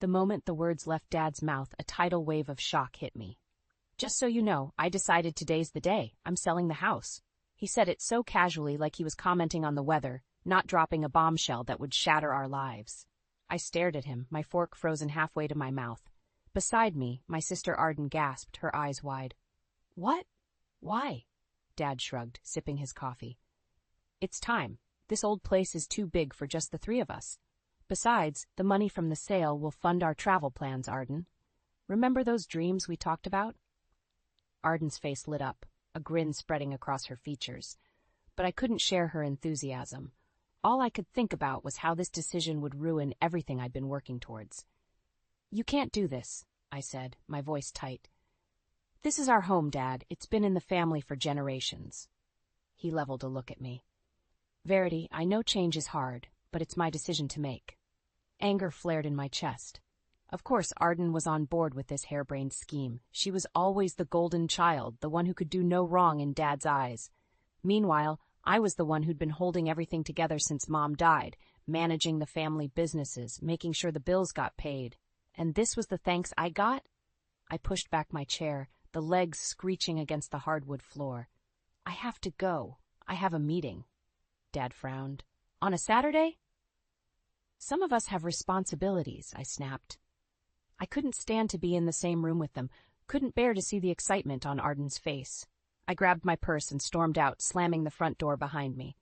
The moment the words left Dad's mouth, a tidal wave of shock hit me. "Just so you know, I decided today's the day. I'm selling the house." He said it so casually, like he was commenting on the weather, not dropping a bombshell that would shatter our lives. I stared at him, my fork frozen halfway to my mouth. Beside me, my sister Arden gasped, her eyes wide. "What? Why?" Dad shrugged, sipping his coffee. "It's time. This old place is too big for just the three of us. Besides, the money from the sale will fund our travel plans, Arden. Remember those dreams we talked about?" Arden's face lit up, a grin spreading across her features. But I couldn't share her enthusiasm. All I could think about was how this decision would ruin everything I'd been working towards. "You can't do this," I said, my voice tight. "This is our home, Dad. It's been in the family for generations." He leveled a look at me. "Verity, I know change is hard, but it's my decision to make." Anger flared in my chest. Of course, Arden was on board with this harebrained scheme. She was always the golden child, the one who could do no wrong in Dad's eyes. Meanwhile, I was the one who'd been holding everything together since Mom died, managing the family businesses, making sure the bills got paid. And this was the thanks I got? I pushed back my chair, the legs screeching against the hardwood floor. "I have to go. I have a meeting." Dad frowned. "On a Saturday?" "Some of us have responsibilities," I snapped. I couldn't stand to be in the same room with them, couldn't bear to see the excitement on Arden's face. I grabbed my purse and stormed out, slamming the front door behind me.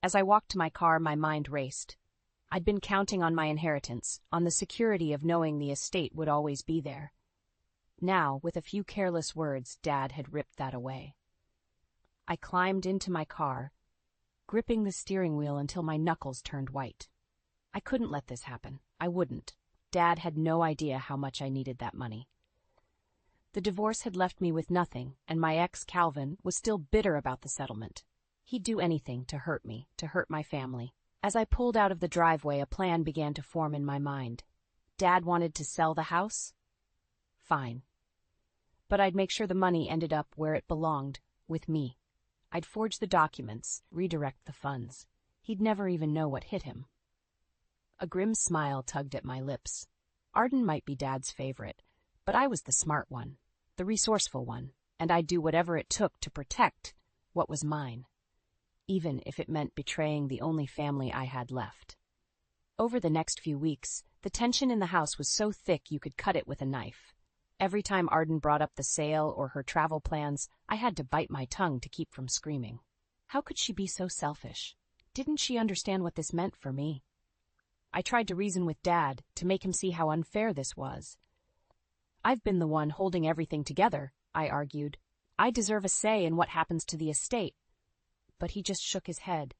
As I walked to my car, my mind raced. I'd been counting on my inheritance, on the security of knowing the estate would always be there. Now, with a few careless words, Dad had ripped that away. I climbed into my car, gripping the steering wheel until my knuckles turned white. I couldn't let this happen. I wouldn't. Dad had no idea how much I needed that money. The divorce had left me with nothing, and my ex, Calvin, was still bitter about the settlement. He'd do anything to hurt me, to hurt my family. As I pulled out of the driveway, a plan began to form in my mind. Dad wanted to sell the house? Fine. But I'd make sure the money ended up where it belonged, with me. I'd forge the documents, redirect the funds. He'd never even know what hit him. A grim smile tugged at my lips. Arden might be Dad's favorite, but I was the smart one, the resourceful one, and I'd do whatever it took to protect what was mine, even if it meant betraying the only family I had left. Over the next few weeks, the tension in the house was so thick you could cut it with a knife. Every time Arden brought up the sale or her travel plans, I had to bite my tongue to keep from screaming. How could she be so selfish? Didn't she understand what this meant for me? I tried to reason with Dad, to make him see how unfair this was. "I've been the one holding everything together," I argued. "I deserve a say in what happens to the estate." But he just shook his head.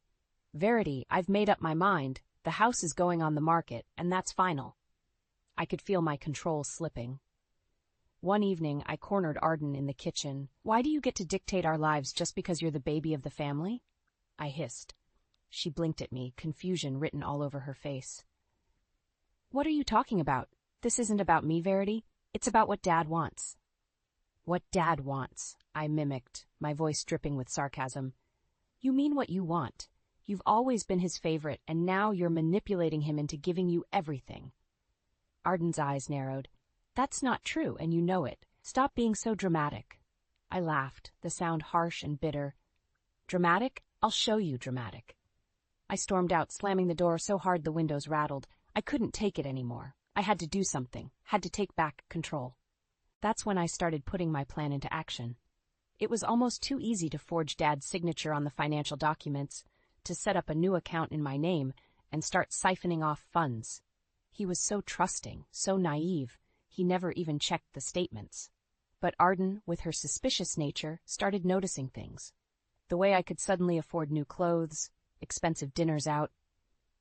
"Verity, I've made up my mind. The house is going on the market, and that's final." I could feel my control slipping. One evening, I cornered Arden in the kitchen. "Why do you get to dictate our lives just because you're the baby of the family?" I hissed. She blinked at me, confusion written all over her face. "What are you talking about? This isn't about me, Verity. It's about what Dad wants." "What Dad wants," I mimicked, my voice dripping with sarcasm. "You mean what you want. You've always been his favorite, and now you're manipulating him into giving you everything." Arden's eyes narrowed. "That's not true, and you know it. Stop being so dramatic." I laughed, the sound harsh and bitter. "Dramatic? I'll show you dramatic." I stormed out, slamming the door so hard the windows rattled. I couldn't take it anymore. I had to do something, had to take back control. That's when I started putting my plan into action. It was almost too easy to forge Dad's signature on the financial documents, to set up a new account in my name, and start siphoning off funds. He was so trusting, so naive, he never even checked the statements. But Arden, with her suspicious nature, started noticing things. The way I could suddenly afford new clothes, expensive dinners out.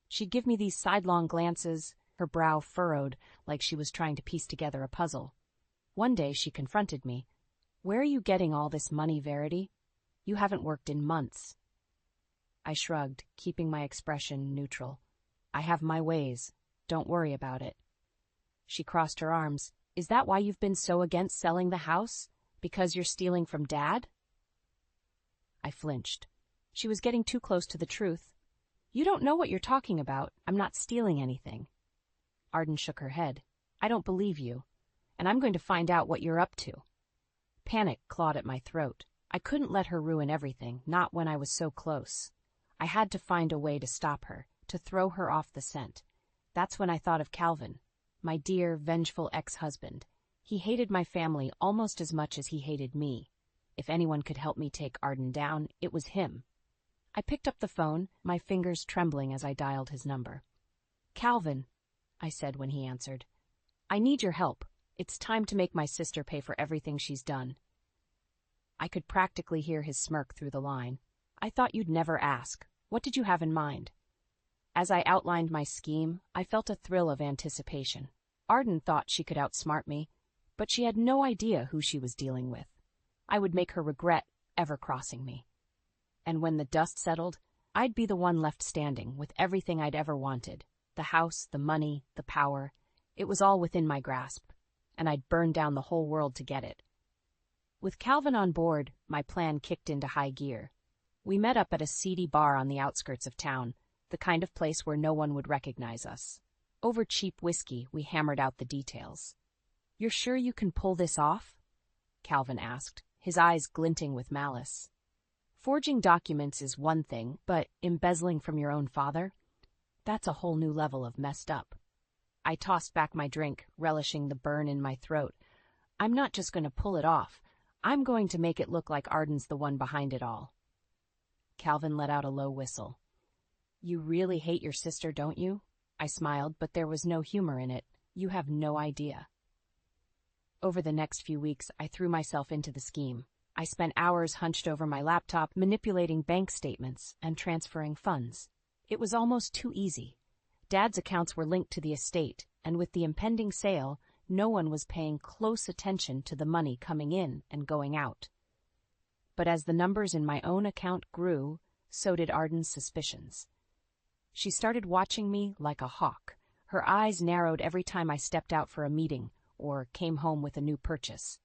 She'd give me these sidelong glances, her brow furrowed like she was trying to piece together a puzzle. One day she confronted me. "Where are you getting all this money, Verity? You haven't worked in months." I shrugged, keeping my expression neutral. "I have my ways. Don't worry about it." She crossed her arms. "Is that why you've been so against selling the house? Because you're stealing from Dad?" I flinched. She was getting too close to the truth. "You don't know what you're talking about. I'm not stealing anything." Arden shook her head. I don't believe you, and I'm going to find out what you're up to. Panic clawed at my throat. I couldn't let her ruin everything, not when I was so close. I had to find a way to stop her, to throw her off the scent. That's when I thought of Calvin, my dear, vengeful ex-husband. He hated my family almost as much as he hated me. If anyone could help me take Arden down, it was him. I picked up the phone, my fingers trembling as I dialed his number. "Calvin," I said when he answered. "I need your help. It's time to make my sister pay for everything she's done." I could practically hear his smirk through the line. "I thought you'd never ask. What did you have in mind?" As I outlined my scheme, I felt a thrill of anticipation. Arden thought she could outsmart me, but she had no idea who she was dealing with. I would make her regret ever crossing me. And when the dust settled, I'd be the one left standing with everything I'd ever wanted. The house, the money, the power. It was all within my grasp, and I'd burn down the whole world to get it. With Calvin on board, my plan kicked into high gear. We met up at a seedy bar on the outskirts of town, the kind of place where no one would recognize us. Over cheap whiskey, we hammered out the details. "You're sure you can pull this off?" Calvin asked, his eyes glinting with malice. "Forging documents is one thing, but embezzling from your own father? That's a whole new level of messed up." I tossed back my drink, relishing the burn in my throat. "I'm not just going to pull it off. I'm going to make it look like Arden's the one behind it all." Calvin let out a low whistle. "You really hate your sister, don't you?" I smiled, but there was no humor in it. "You have no idea." Over the next few weeks, I threw myself into the scheme. I spent hours hunched over my laptop, manipulating bank statements and transferring funds. It was almost too easy. Dad's accounts were linked to the estate, and with the impending sale, no one was paying close attention to the money coming in and going out. But as the numbers in my own account grew, so did Arden's suspicions. She started watching me like a hawk. Her eyes narrowed every time I stepped out for a meeting or came home with a new purchase.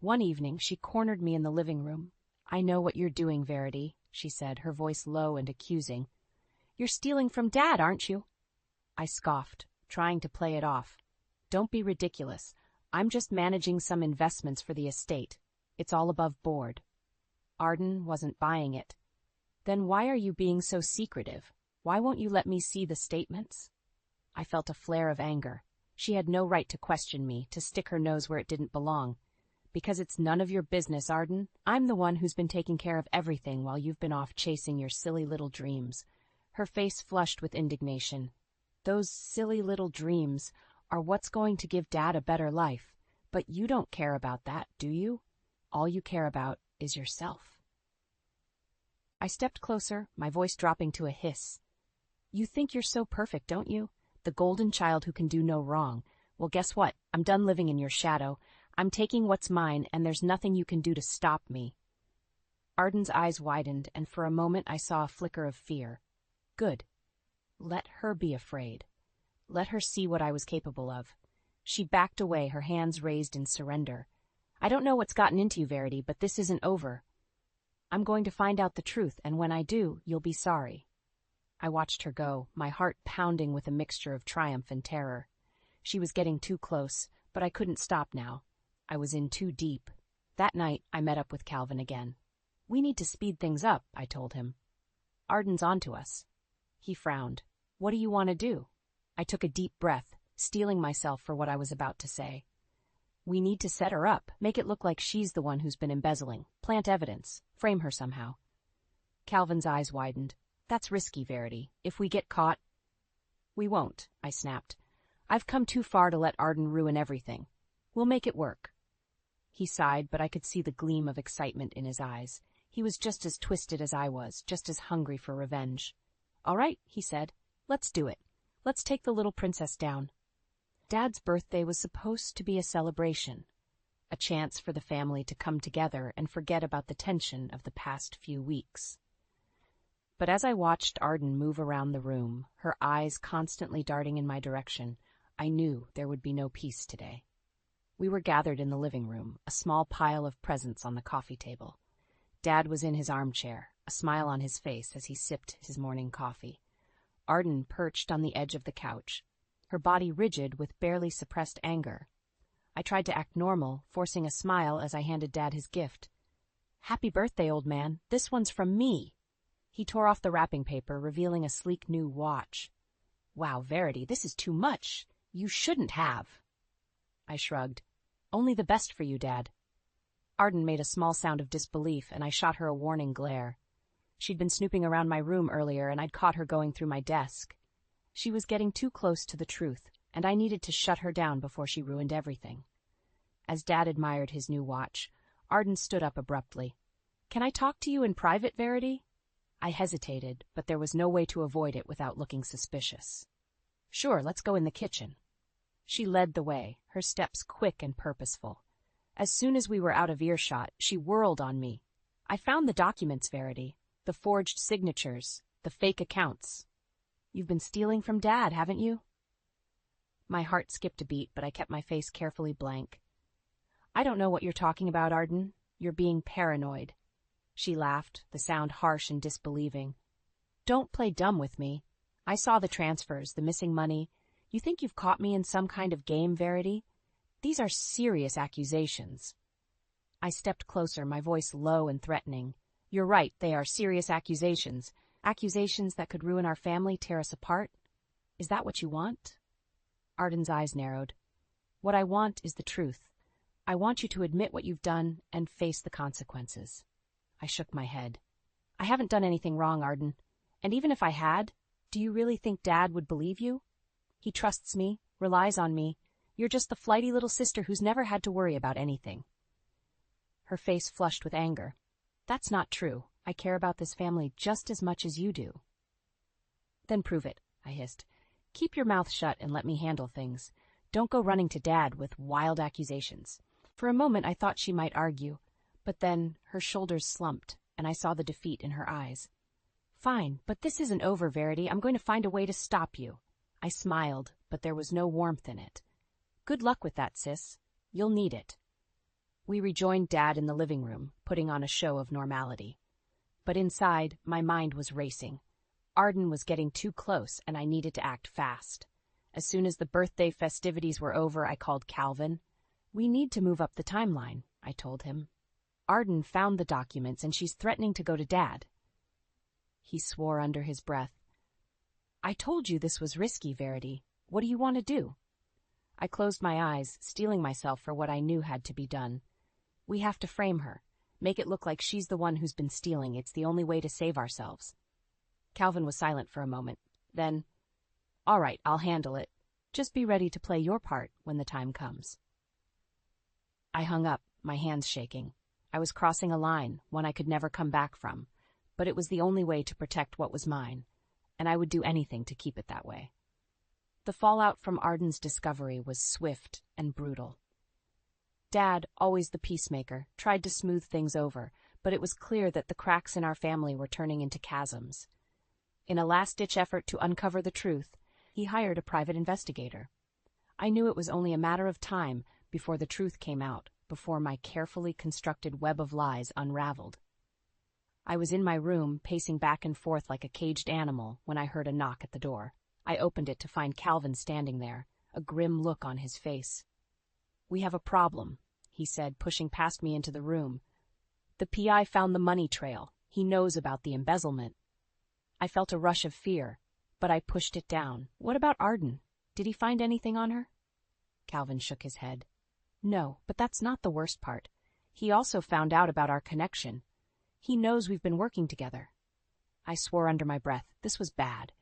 One evening, she cornered me in the living room. "I know what you're doing, Verity," she said, her voice low and accusing. "You're stealing from Dad, aren't you?" I scoffed, trying to play it off. "Don't be ridiculous. I'm just managing some investments for the estate. It's all above board." Arden wasn't buying it. "Then why are you being so secretive? Why won't you let me see the statements?" I felt a flare of anger. She had no right to question me, to stick her nose where it didn't belong. "Because it's none of your business, Arden. I'm the one who's been taking care of everything while you've been off chasing your silly little dreams." Her face flushed with indignation. "Those silly little dreams are what's going to give Dad a better life. But you don't care about that, do you? All you care about is yourself." I stepped closer, my voice dropping to a hiss. "You think you're so perfect, don't you? The golden child who can do no wrong. Well, guess what? I'm done living in your shadow. I'm taking what's mine, and there's nothing you can do to stop me." Arden's eyes widened, and for a moment I saw a flicker of fear. Good. Let her be afraid. Let her see what I was capable of. She backed away, her hands raised in surrender. "I don't know what's gotten into you, Verity, but this isn't over. I'm going to find out the truth, and when I do, you'll be sorry." I watched her go, my heart pounding with a mixture of triumph and terror. She was getting too close, but I couldn't stop now. I was in too deep. That night, I met up with Calvin again. "We need to speed things up," I told him. "Arden's onto us." He frowned. "What do you want to do?" I took a deep breath, steeling myself for what I was about to say. "We need to set her up, make it look like she's the one who's been embezzling, plant evidence, frame her somehow." Calvin's eyes widened. "That's risky, Verity. If we get caught—" "We won't," I snapped. "I've come too far to let Arden ruin everything. We'll make it work." He sighed, but I could see the gleam of excitement in his eyes. He was just as twisted as I was, just as hungry for revenge. "All right," he said. "Let's do it. Let's take the little princess down." Dad's birthday was supposed to be a celebration, a chance for the family to come together and forget about the tension of the past few weeks. But as I watched Arden move around the room, her eyes constantly darting in my direction, I knew there would be no peace today. We were gathered in the living room, a small pile of presents on the coffee table. Dad was in his armchair, a smile on his face as he sipped his morning coffee. Arden perched on the edge of the couch. her body rigid with barely suppressed anger. I tried to act normal, forcing a smile as I handed Dad his gift. "Happy birthday, old man. This one's from me." He tore off the wrapping paper, revealing a sleek new watch. "Wow, Verity, this is too much. You shouldn't have." I shrugged. "Only the best for you, Dad." Arden made a small sound of disbelief, and I shot her a warning glare. She'd been snooping around my room earlier, and I'd caught her going through my desk. She was getting too close to the truth, and I needed to shut her down before she ruined everything. As Dad admired his new watch, Arden stood up abruptly. "Can I talk to you in private, Verity?" I hesitated, but there was no way to avoid it without looking suspicious. "Sure, let's go in the kitchen." She led the way, her steps quick and purposeful. As soon as we were out of earshot, she whirled on me. "I found the documents, Verity. The forged signatures, the fake accounts. You've been stealing from Dad, haven't you?" My heart skipped a beat, but I kept my face carefully blank. "I don't know what you're talking about, Arden. You're being paranoid." She laughed, the sound harsh and disbelieving. "Don't play dumb with me. I saw the transfers, the missing money. You think you've caught me in some kind of game, Verity? These are serious accusations." I stepped closer, my voice low and threatening. "You're right, they are serious accusations. Accusations that could ruin our family, tear us apart. Is that what you want?" Arden's eyes narrowed. "What I want is the truth. I want you to admit what you've done and face the consequences." I shook my head. "I haven't done anything wrong, Arden. And even if I had, do you really think Dad would believe you? He trusts me, relies on me. You're just the flighty little sister who's never had to worry about anything." Her face flushed with anger. "That's not true. I care about this family just as much as you do." "Then prove it," I hissed. "Keep your mouth shut and let me handle things. Don't go running to Dad with wild accusations." For a moment I thought she might argue, but then her shoulders slumped, and I saw the defeat in her eyes. "Fine, but this isn't over, Verity. I'm going to find a way to stop you." I smiled, but there was no warmth in it. "Good luck with that, sis. You'll need it." We rejoined Dad in the living room, putting on a show of normality. But inside, my mind was racing. Arden was getting too close, and I needed to act fast. As soon as the birthday festivities were over, I called Calvin. "We need to move up the timeline," I told him. "Arden found the documents, and she's threatening to go to Dad." He swore under his breath. "I told you this was risky, Verity. What do you want to do?" I closed my eyes, steeling myself for what I knew had to be done. "We have to frame her. Make it look like she's the one who's been stealing. It's the only way to save ourselves." Calvin was silent for a moment. Then, "All right, I'll handle it. Just be ready to play your part when the time comes." I hung up, my hands shaking. I was crossing a line, one I could never come back from, but it was the only way to protect what was mine, and I would do anything to keep it that way. The fallout from Arden's discovery was swift and brutal. Dad, always the peacemaker, tried to smooth things over, but it was clear that the cracks in our family were turning into chasms. In a last-ditch effort to uncover the truth, he hired a private investigator. I knew it was only a matter of time before the truth came out, before my carefully constructed web of lies unraveled. I was in my room, pacing back and forth like a caged animal, when I heard a knock at the door. I opened it to find Calvin standing there, a grim look on his face. "We have a problem," he said, pushing past me into the room. "The PI found the money trail. He knows about the embezzlement." I felt a rush of fear, but I pushed it down. "What about Arden? Did he find anything on her?" Calvin shook his head. "No, but that's not the worst part. He also found out about our connection. He knows we've been working together." I swore under my breath. This was bad.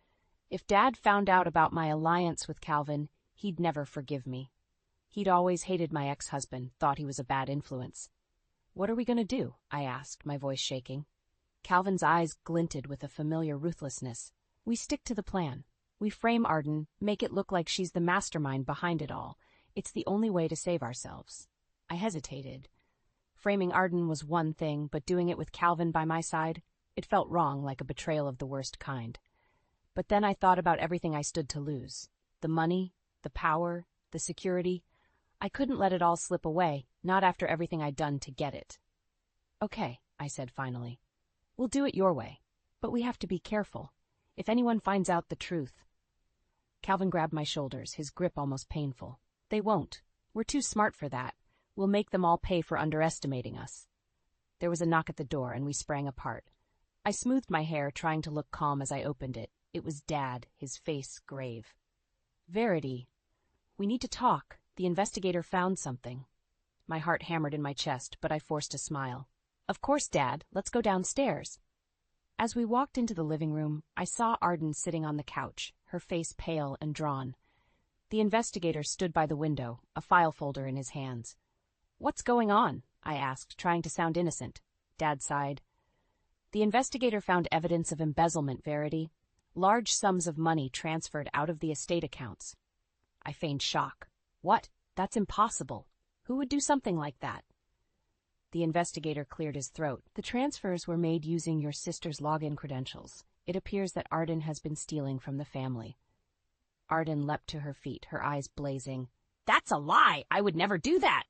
If Dad found out about my alliance with Calvin, he'd never forgive me. He'd always hated my ex-husband, thought he was a bad influence. "What are we going to do?" I asked, my voice shaking. Calvin's eyes glinted with a familiar ruthlessness. "We stick to the plan. We frame Arden, make it look like she's the mastermind behind it all. It's the only way to save ourselves." I hesitated. Framing Arden was one thing, but doing it with Calvin by my side, it felt wrong, like a betrayal of the worst kind. But then I thought about everything I stood to lose. The money, the power, the security. I couldn't let it all slip away, not after everything I'd done to get it. "Okay," I said finally. "We'll do it your way. But we have to be careful. If anyone finds out the truth." Calvin grabbed my shoulders, his grip almost painful. They won't. We're too smart for that. We'll make them all pay for underestimating us. There was a knock at the door, and we sprang apart. I smoothed my hair, trying to look calm as I opened it. It was Dad, his face grave. Verity, we need to talk. The investigator found something. My heart hammered in my chest, but I forced a smile. Of course, Dad. Let's go downstairs. As we walked into the living room, I saw Arden sitting on the couch, her face pale and drawn. The investigator stood by the window, a file folder in his hands. What's going on? I asked, trying to sound innocent. Dad sighed. The investigator found evidence of embezzlement, Verity. Large sums of money transferred out of the estate accounts. I feigned shock. What? That's impossible. Who would do something like that? The investigator cleared his throat. The transfers were made using your sister's login credentials. It appears that Arden has been stealing from the family. Arden leapt to her feet, her eyes blazing. That's a lie! I would never do that!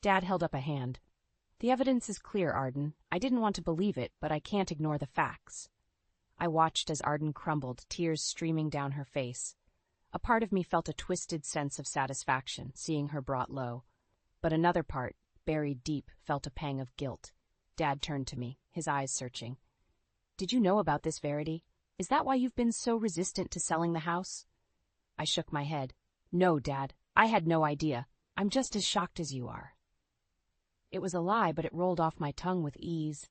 Dad held up a hand. The evidence is clear, Arden. I didn't want to believe it, but I can't ignore the facts. I watched as Arden crumbled, tears streaming down her face. A part of me felt a twisted sense of satisfaction, seeing her brought low. But another part, buried deep, felt a pang of guilt. Dad turned to me, his eyes searching. Did you know about this, Verity? Is that why you've been so resistant to selling the house? I shook my head. No, Dad. I had no idea. I'm just as shocked as you are. It was a lie, but it rolled off my tongue with ease.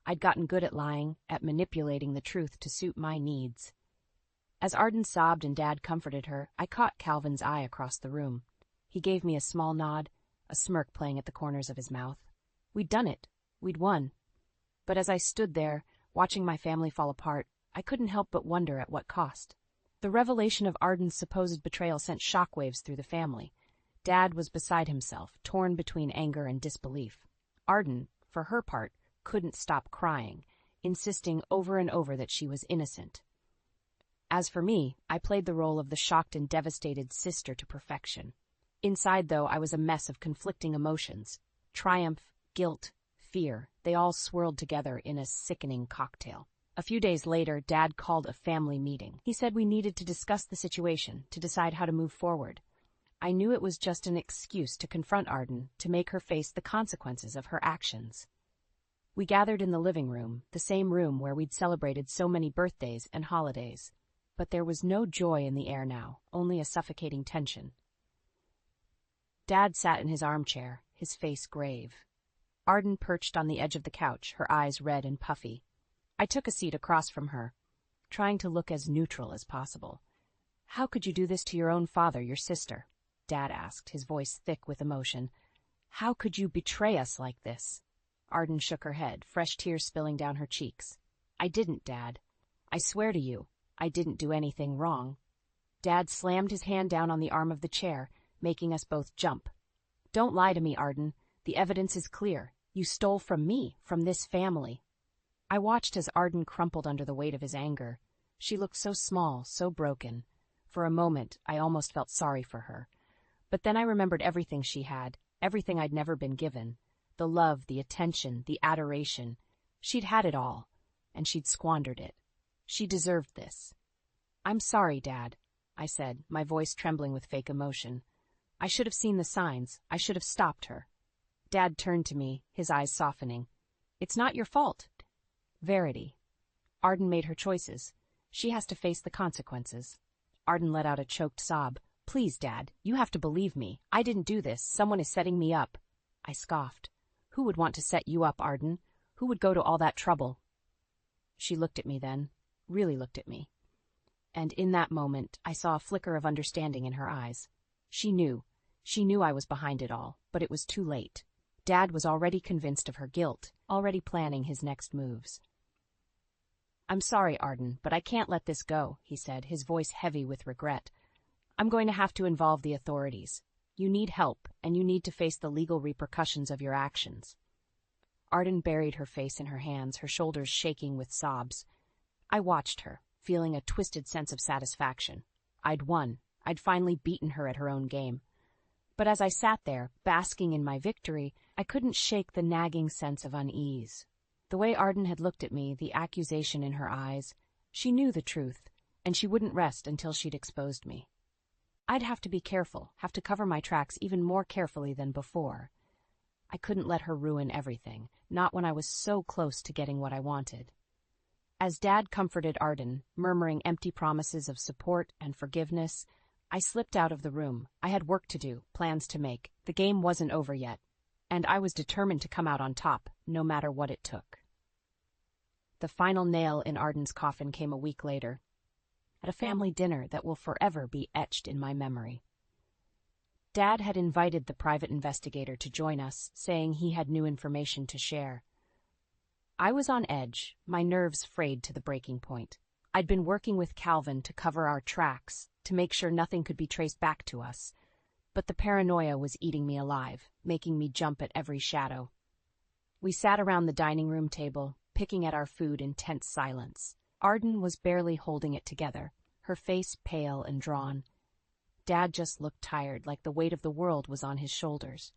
I'd gotten good at lying, at manipulating the truth to suit my needs. As Arden sobbed and Dad comforted her, I caught Calvin's eye across the room. He gave me a small nod, a smirk playing at the corners of his mouth. We'd done it. We'd won. But as I stood there, watching my family fall apart, I couldn't help but wonder at what cost. The revelation of Arden's supposed betrayal sent shockwaves through the family. Dad was beside himself, torn between anger and disbelief. Arden, for her part, couldn't stop crying, insisting over and over that she was innocent. As for me, I played the role of the shocked and devastated sister to perfection. Inside, though, I was a mess of conflicting emotions. Triumph, guilt, fear, they all swirled together in a sickening cocktail. A few days later, Dad called a family meeting. He said we needed to discuss the situation, to decide how to move forward. I knew it was just an excuse to confront Arden, to make her face the consequences of her actions. We gathered in the living room, the same room where we'd celebrated so many birthdays and holidays. But there was no joy in the air now, only a suffocating tension. Dad sat in his armchair, his face grave. Arden perched on the edge of the couch, her eyes red and puffy. I took a seat across from her, trying to look as neutral as possible. How could you do this to your own father, your sister? Dad asked, his voice thick with emotion. How could you betray us like this? Arden shook her head, fresh tears spilling down her cheeks. I didn't, Dad. I swear to you, I didn't do anything wrong. Dad slammed his hand down on the arm of the chair, making us both jump. Don't lie to me, Arden. The evidence is clear. You stole from me, from this family. I watched as Arden crumpled under the weight of his anger. She looked so small, so broken. For a moment, I almost felt sorry for her. But then I remembered everything she had, everything I'd never been given. The love, the attention, the adoration. She'd had it all, and she'd squandered it. She deserved this. I'm sorry, Dad, I said, my voice trembling with fake emotion. I should have seen the signs. I should have stopped her. Dad turned to me, his eyes softening. It's not your fault. Verity. Arden made her choices. She has to face the consequences. Arden let out a choked sob. Please, Dad, you have to believe me. I didn't do this. Someone is setting me up. I scoffed. Who would want to set you up, Arden? Who would go to all that trouble? She looked at me then, really looked at me. And in that moment, I saw a flicker of understanding in her eyes. She knew I was behind it all, but it was too late. Dad was already convinced of her guilt, already planning his next moves. I'm sorry, Arden, but I can't let this go, he said, his voice heavy with regret. I'm going to have to involve the authorities. You need help, and you need to face the legal repercussions of your actions. Arden buried her face in her hands, her shoulders shaking with sobs. I watched her, feeling a twisted sense of satisfaction. I'd won. I'd finally beaten her at her own game. But as I sat there, basking in my victory, I couldn't shake the nagging sense of unease. The way Arden had looked at me, the accusation in her eyes, she knew the truth. and she wouldn't rest until she'd exposed me. I'd have to be careful, have to cover my tracks even more carefully than before. I couldn't let her ruin everything, not when I was so close to getting what I wanted. As Dad comforted Arden, murmuring empty promises of support and forgiveness, I slipped out of the room. I had work to do, plans to make. The game wasn't over yet, and I was determined to come out on top, no matter what it took. The final nail in Arden's coffin came a week later, at a family dinner that will forever be etched in my memory. Dad had invited the private investigator to join us, saying he had new information to share. I was on edge, my nerves frayed to the breaking point. I'd been working with Calvin to cover our tracks, to make sure nothing could be traced back to us, but the paranoia was eating me alive, making me jump at every shadow. We sat around the dining room table, picking at our food in tense silence. Arden was barely holding it together, her face pale and drawn. Dad just looked tired, like the weight of the world was on his shoulders.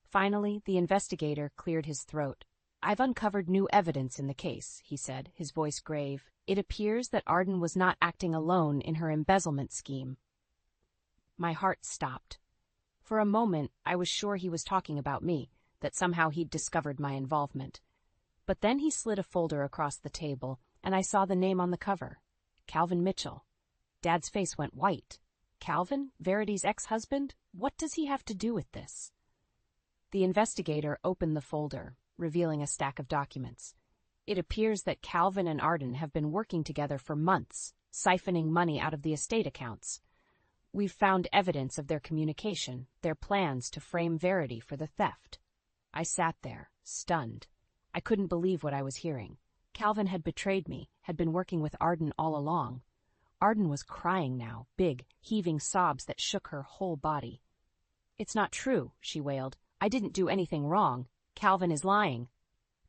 Finally, the investigator cleared his throat. "I've uncovered new evidence in the case," he said, his voice grave. "It appears that Arden was not acting alone in her embezzlement scheme." My heart stopped. For a moment, I was sure he was talking about me, that somehow he'd discovered my involvement. But then he slid a folder across the table, and I saw the name on the cover. Calvin Mitchell. Dad's face went white. Calvin? Verity's ex-husband? What does he have to do with this? The investigator opened the folder, revealing a stack of documents. It appears that Calvin and Arden have been working together for months, siphoning money out of the estate accounts. We've found evidence of their communication, their plans to frame Verity for the theft. I sat there, stunned. I couldn't believe what I was hearing. Calvin had betrayed me, had been working with Arden all along. Arden was crying now, big, heaving sobs that shook her whole body. "It's not true," she wailed. "I didn't do anything wrong. Calvin is lying."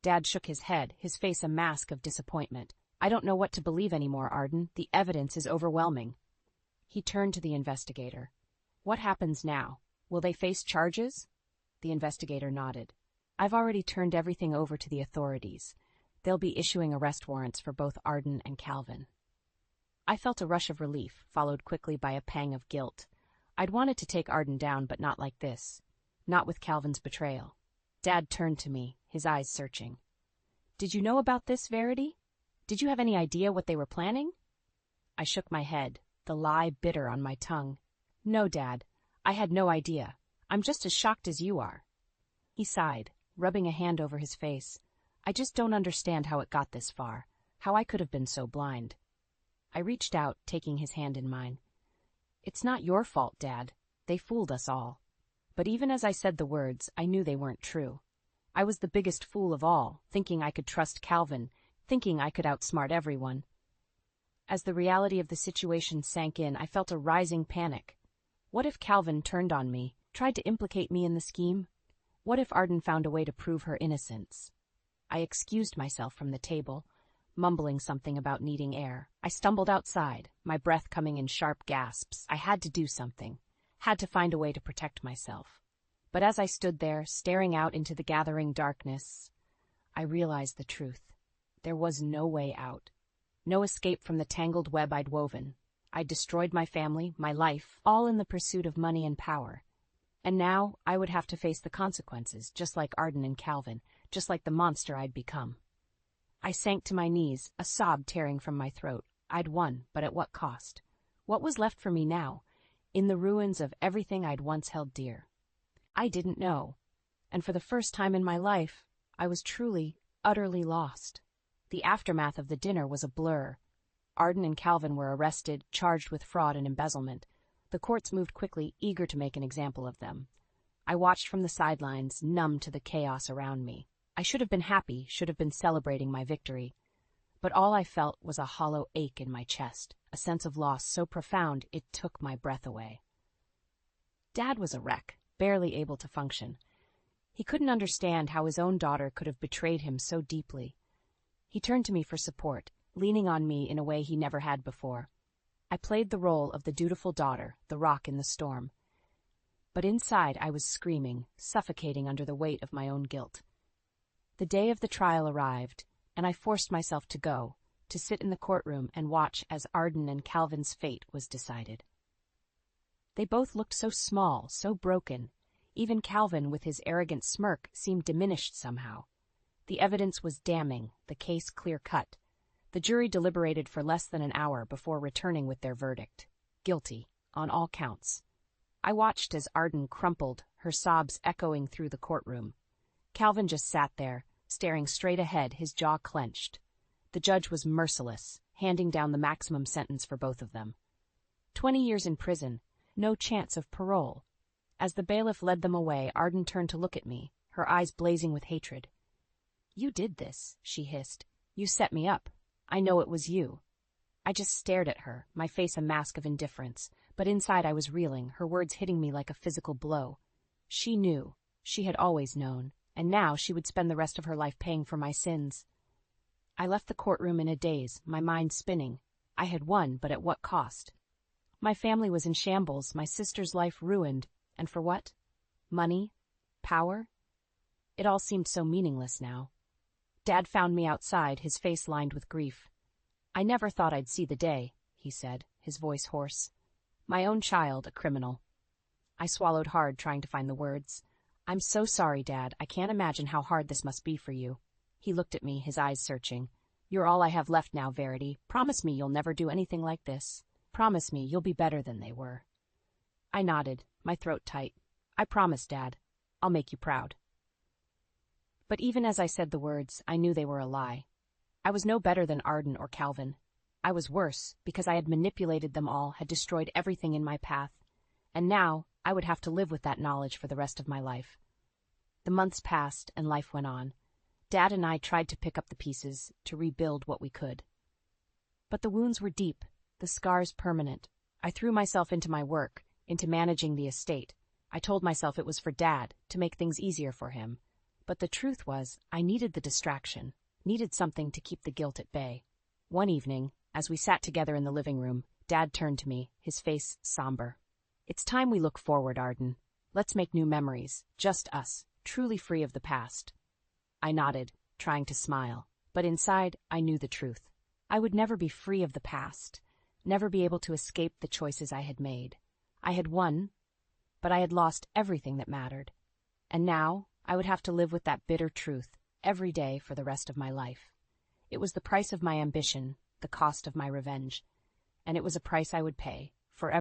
Dad shook his head, his face a mask of disappointment. "I don't know what to believe anymore, Arden. The evidence is overwhelming." He turned to the investigator. "What happens now? Will they face charges?" The investigator nodded. "I've already turned everything over to the authorities. They'll be issuing arrest warrants for both Arden and Calvin." I felt a rush of relief, followed quickly by a pang of guilt. I'd wanted to take Arden down, but not like this. Not with Calvin's betrayal. Dad turned to me, his eyes searching. "Did you know about this, Verity? Did you have any idea what they were planning?" I shook my head, the lie bitter on my tongue. "No, Dad. I had no idea. I'm just as shocked as you are." He sighed, rubbing a hand over his face. "I just don't understand how it got this far, how I could have been so blind." I reached out, taking his hand in mine. "It's not your fault, Dad. They fooled us all." But even as I said the words, I knew they weren't true. I was the biggest fool of all, thinking I could trust Calvin, thinking I could outsmart everyone. As the reality of the situation sank in, I felt a rising panic. What if Calvin turned on me, tried to implicate me in the scheme? What if Arden found a way to prove her innocence? I excused myself from the table, mumbling something about needing air. I stumbled outside, my breath coming in sharp gasps. I had to do something, had to find a way to protect myself. But as I stood there, staring out into the gathering darkness, I realized the truth. There was no way out. No escape from the tangled web I'd woven. I'd destroyed my family, my life, all in the pursuit of money and power. And now I would have to face the consequences, just like Arden and Calvin, just like the monster I'd become. I sank to my knees, a sob tearing from my throat. I'd won, but at what cost? What was left for me now, in the ruins of everything I'd once held dear? I didn't know. And for the first time in my life, I was truly, utterly lost. The aftermath of the dinner was a blur. Arden and Calvin were arrested, charged with fraud and embezzlement. The courts moved quickly, eager to make an example of them. I watched from the sidelines, numb to the chaos around me. I should have been happy, should have been celebrating my victory. But all I felt was a hollow ache in my chest, a sense of loss so profound it took my breath away. Dad was a wreck, barely able to function. He couldn't understand how his own daughter could have betrayed him so deeply. He turned to me for support, leaning on me in a way he never had before. I played the role of the dutiful daughter, the rock in the storm. But inside I was screaming, suffocating under the weight of my own guilt. The day of the trial arrived, and I forced myself to go, to sit in the courtroom and watch as Arden and Calvin's fate was decided. They both looked so small, so broken. Even Calvin, with his arrogant smirk, seemed diminished somehow. The evidence was damning, the case clear-cut. The jury deliberated for less than an hour before returning with their verdict. Guilty, on all counts. I watched as Arden crumpled, her sobs echoing through the courtroom. Calvin just sat there, staring straight ahead, his jaw clenched. The judge was merciless, handing down the maximum sentence for both of them. 20 years in prison, no chance of parole. As the bailiff led them away, Arden turned to look at me, her eyes blazing with hatred. "You did this," she hissed. "You set me up. I know it was you." I just stared at her, my face a mask of indifference, but inside I was reeling, her words hitting me like a physical blow. She knew. She had always known, and now she would spend the rest of her life paying for my sins. I left the courtroom in a daze, my mind spinning. I had won, but at what cost? My family was in shambles, my sister's life ruined, and for what? Money? Power? It all seemed so meaningless now. Dad found me outside, his face lined with grief. "I never thought I'd see the day," he said, his voice hoarse. "My own child, a criminal." I swallowed hard, trying to find the words. "I'm so sorry, Dad. I can't imagine how hard this must be for you." He looked at me, his eyes searching. "You're all I have left now, Verity. Promise me you'll never do anything like this. Promise me you'll be better than they were." I nodded, my throat tight. "I promise, Dad. I'll make you proud." But even as I said the words, I knew they were a lie. I was no better than Arden or Calvin. I was worse, because I had manipulated them all, had destroyed everything in my path. And now, I would have to live with that knowledge for the rest of my life. The months passed, and life went on. Dad and I tried to pick up the pieces, to rebuild what we could. But the wounds were deep, the scars permanent. I threw myself into my work, into managing the estate. I told myself it was for Dad, to make things easier for him. But the truth was, I needed the distraction, needed something to keep the guilt at bay. One evening, as we sat together in the living room, Dad turned to me, his face somber. "It's time we look forward, Arden. Let's make new memories, just us, truly free of the past." I nodded, trying to smile, but inside I knew the truth. I would never be free of the past, never be able to escape the choices I had made. I had won, but I had lost everything that mattered. And now I would have to live with that bitter truth every day for the rest of my life. It was the price of my ambition, the cost of my revenge, and it was a price I would pay.